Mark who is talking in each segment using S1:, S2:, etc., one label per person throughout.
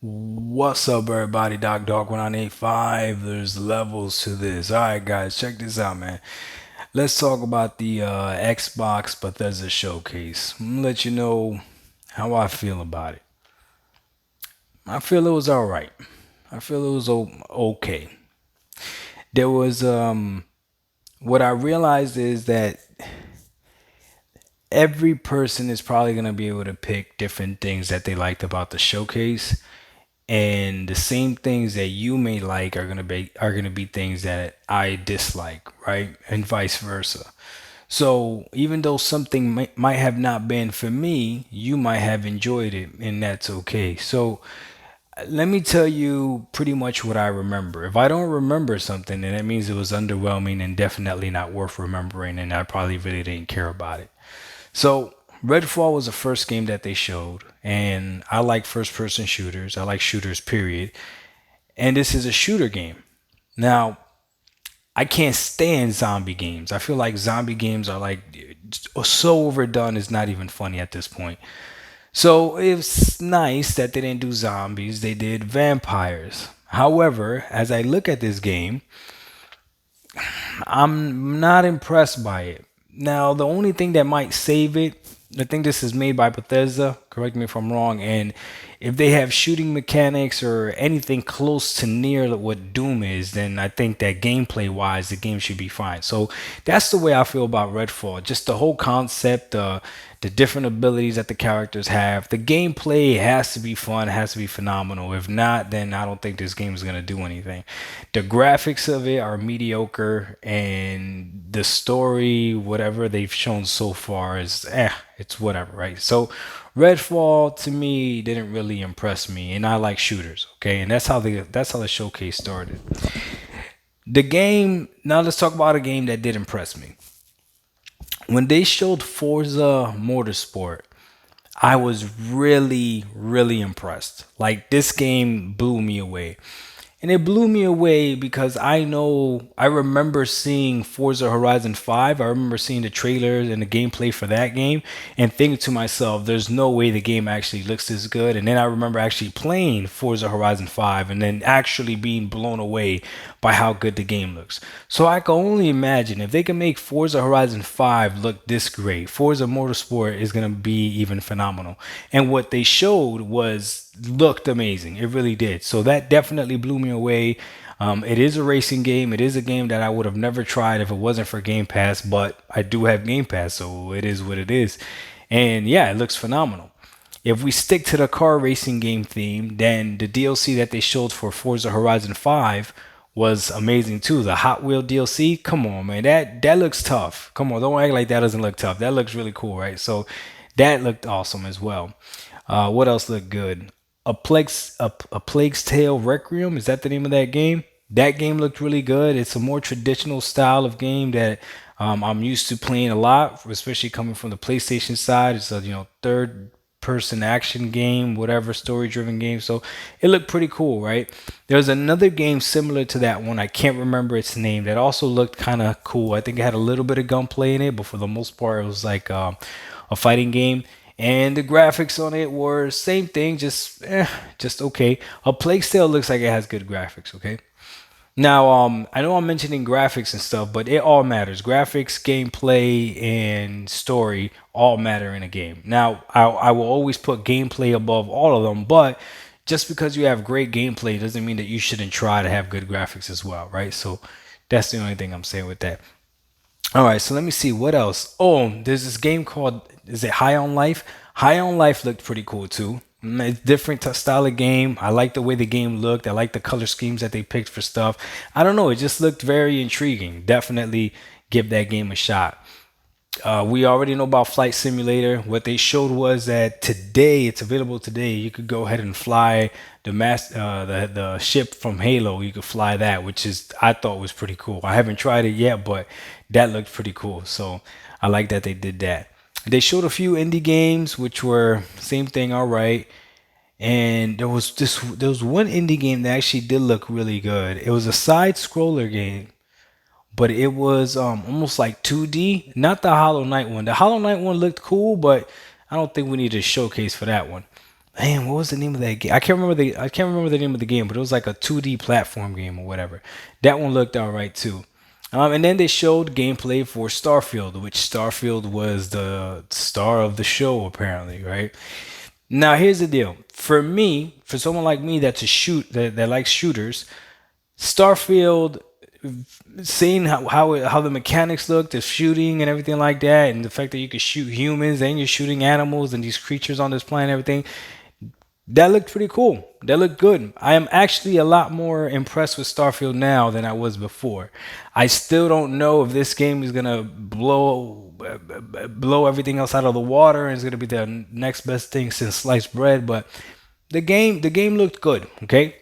S1: What's up, everybody? Dog 1985. There's levels to this. All right, guys, check this out, man. Let's talk about the Xbox Bethesda showcase. I'm gonna let you know how I feel about it. I feel it was all right. I feel it was okay. There was what I realized is that every person is probably gonna be able to pick different things that they liked about the showcase, and the same things that you may like are gonna be things that I dislike, right? And vice versa. So even though something might have not been for me, you might have enjoyed it, and that's okay. So let me tell you pretty much what I remember. If I don't remember something, then that means it was underwhelming and definitely not worth remembering, and I probably really didn't care about it. So Redfall was the first game that they showed, and I like first person shooters. I like shooters, period. And this is a shooter game. Now, I can't stand zombie games. I feel like zombie games are like so overdone, it's not even funny at this point. So it's nice that they didn't do zombies, they did vampires. However, as I look at this game, I'm not impressed by it. Now, the only thing that might save it, I think this is made by Bethesda. Correct me if I'm wrong. And if they have shooting mechanics or anything close to near what Doom is, then I think that gameplay wise, the game should be fine. So that's the way I feel about Redfall. Just the whole concept, the different abilities that the characters have. The gameplay has to be fun, has to be phenomenal. If not, then I don't think this game is going to do anything. The graphics of it are mediocre, and the story, whatever they've shown so far, is it's whatever, right? So Redfall to me didn't really impress me, and I like shooters, okay? And that's how the showcase started. The game, now let's talk about a game that did impress me. When they showed Forza Motorsport, I was really, really impressed. Like, this game blew me away. And it blew me away because I remember seeing Forza Horizon 5. I remember seeing the trailers and the gameplay for that game and thinking to myself, there's no way the game actually looks this good. And then I remember actually playing Forza Horizon 5 and then actually being blown away by how good the game looks. So I can only imagine if they can make Forza Horizon 5 look this great, Forza Motorsport is going to be even phenomenal. And what they showed was looked amazing. It really did. So that definitely blew me away. It is a racing game. It is a game that I would have never tried if it wasn't for Game Pass, but I do have Game Pass, so it is what it is. And yeah, it looks phenomenal. If we stick to the car racing game theme, then the DLC that they showed for Forza Horizon 5 was amazing too. The Hot Wheel DLC, come on, man, that looks tough. Come on, don't act like that doesn't look tough. That looks really cool, right? So that looked awesome as well. What else looked good? A Plague's Tale Requiem, is that the name of that game? That game looked really good. It's a more traditional style of game that I'm used to playing a lot, especially coming from the PlayStation side. It's a third person action game, whatever, story driven game. So it looked pretty cool, right? There's another game similar to that one. I can't remember its name, that also looked kind of cool. I think it had a little bit of gunplay in it, but for the most part, it was like a fighting game. And the graphics on it were same thing, just okay. A Plague Tale looks like it has good graphics, okay? Now, I know I'm mentioning graphics and stuff, but it all matters. Graphics, gameplay, and story all matter in a game. Now, I will always put gameplay above all of them, but just because you have great gameplay doesn't mean that you shouldn't try to have good graphics as well, right? So that's the only thing I'm saying with that. All right, so let me see what else. Oh, there's this game called, is it High on Life? High on Life looked pretty cool too. It's different style of game. I like the way the game looked. I like the color schemes that they picked for stuff. I don't know, it just looked very intriguing. Definitely give that game a shot. We already know about Flight Simulator. What they showed was that today, it's available today. You could go ahead and fly the ship from Halo. You could fly that, which is I thought was pretty cool. I haven't tried it yet, but that looked pretty cool. So I like that they did that. They showed a few indie games, which were same thing, all right. And there was one indie game that actually did look really good. It was a side scroller game, but it was almost like 2D, not the Hollow Knight one. The Hollow Knight one looked cool, but I don't think we need a showcase for that one. Man, what was the name of that game? I can't remember the name of the game, but it was like a 2D platform game or whatever. That one looked alright too. And then they showed gameplay for Starfield, which Starfield was the star of the show apparently, right? Now here's the deal. For me, for someone like me that likes shooters, Starfield, seeing how the mechanics look, the shooting and everything like that, and the fact that you can shoot humans and you're shooting animals and these creatures on this planet, and everything, that looked pretty cool. That looked good. I am actually a lot more impressed with Starfield now than I was before. I still don't know if this game is gonna blow everything else out of the water and it's gonna be the next best thing since sliced bread. But the game looked good. Okay,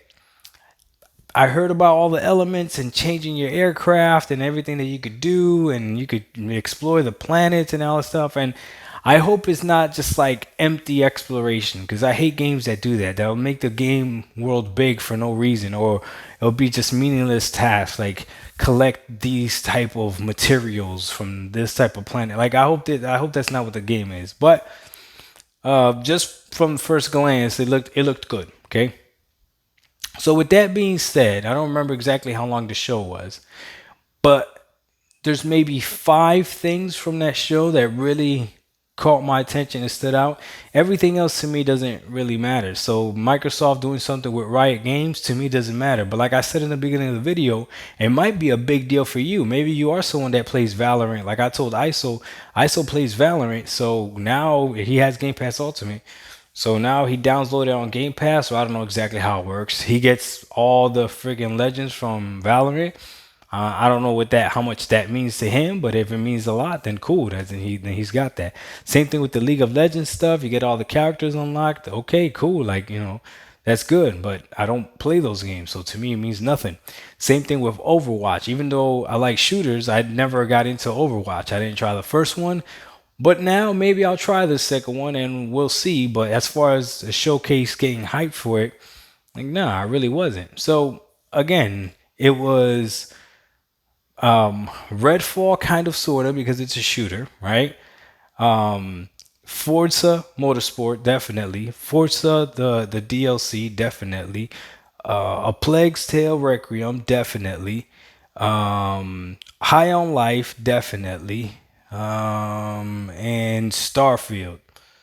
S1: I heard about all the elements and changing your aircraft and everything that you could do, and you could explore the planets and all that stuff. And I hope it's not just like empty exploration, because I hate games that do that. That'll make the game world big for no reason, or it'll be just meaningless tasks like collect these type of materials from this type of planet. Like I hope that's not what the game is. But just from first glance, it looked good. Okay. So with that being said, I don't remember exactly how long the show was, but there's maybe five things from that show that really caught my attention and stood out. Everything else to me doesn't really matter. So Microsoft doing something with Riot Games to me doesn't matter. But like I said in the beginning of the video, it might be a big deal for you. Maybe you are someone that plays Valorant. Like I told ISO plays Valorant. So now he has Game Pass Ultimate. So now he downloaded it on Game Pass. So I don't know exactly how it works. He gets all the freaking legends from Valorant. I don't know how much that means to him, but if it means a lot, then cool. Then he's got that. Same thing with the League of Legends stuff. You get all the characters unlocked. Okay, cool. Like that's good. But I don't play those games, so to me it means nothing. Same thing with Overwatch. Even though I like shooters, I never got into Overwatch. I didn't try the first one, but now maybe I'll try the second one, and we'll see. But as far as a showcase getting hyped for it, like nah, I really wasn't. So again, it was Redfall, kind of, sort of, because it's a shooter, right? Um, Forza Motorsport, definitely. Forza, the DLC, definitely. A Plague's Tale Requiem, definitely. High on Life, definitely. And Starfield.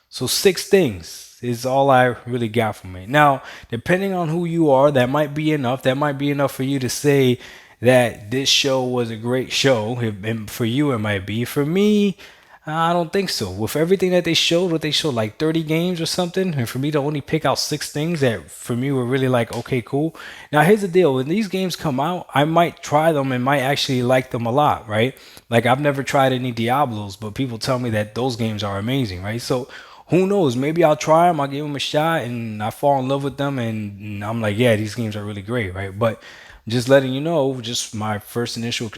S1: So six things is all I really got from it. Now, depending on who you are, that might be enough. That might be enough for you to say that this show was a great show. And for you, it might be. For me, I don't think so. With everything that they showed, what they showed, like 30 games or something, and for me to only pick out six things that for me were really like, okay, cool. Now, here's the deal. When these games come out, I might try them and might actually like them a lot, right? Like, I've never tried any Diablos, but people tell me that those games are amazing, right? So, who knows? Maybe I'll try them, I'll give them a shot, and I fall in love with them, and I'm like, yeah, these games are really great, right? But just letting you know, just my first initial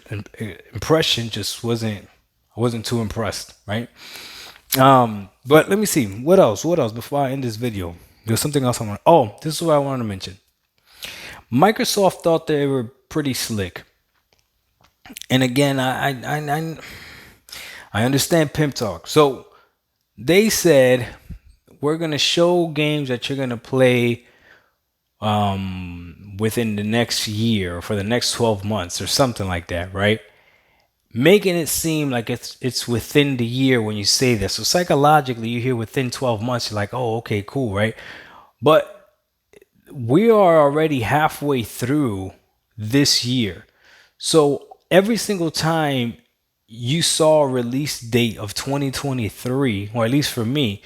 S1: impression just wasn't I wasn't too impressed, right? But let me see. What else? What else before I end this video? There's something else I want. Oh, this is what I wanted to mention. Microsoft thought they were pretty slick, and again, I understand pimp talk. So they said we're gonna show games that you're gonna play within the next year or for the next 12 months or something like that, right? Making it seem like it's within the year when you say this. So psychologically, you hear within 12 months, you're like, oh, okay, cool, right? But we are already halfway through this year. So every single time you saw a release date of 2023, or at least for me,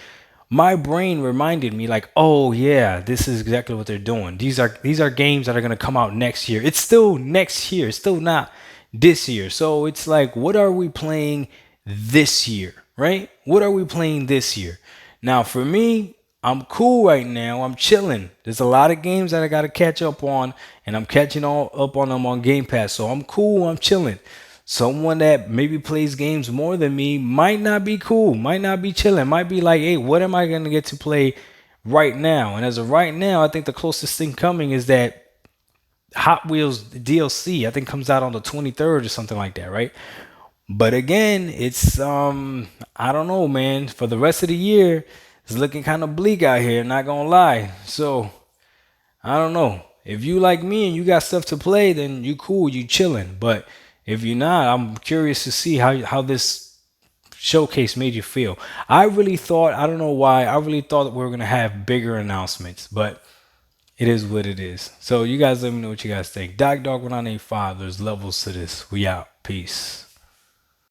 S1: my brain reminded me like, oh yeah, this is exactly what they're doing. These are games that are gonna come out next year. It's still next year. It's still not this year. So it's like, what are we playing this year, right? What are we playing this year? Now for me, I'm cool right now. I'm chilling. There's a lot of games that I gotta catch up on, and I'm catching all up on them on Game Pass. So I'm cool. I'm chilling. Someone that maybe plays games more than me might not be cool, might not be chilling, might be like, hey, what am I going to get to play right now? And as of right now, I think the closest thing coming is that Hot Wheels DLC, I think, comes out on the 23rd or something like that, right? But again, it's I don't know, man. For the rest of the year, it's looking kind of bleak out here, not gonna lie. So I don't know. If you like me and you got stuff to play, then you cool, you chilling. But if you're not, I'm curious to see how this showcase made you feel. I really thought, I don't know why, I really thought that we were gonna have bigger announcements, but it is what it is. So you guys let me know what you guys think. Dog 1985, there's levels to this. We out. Peace.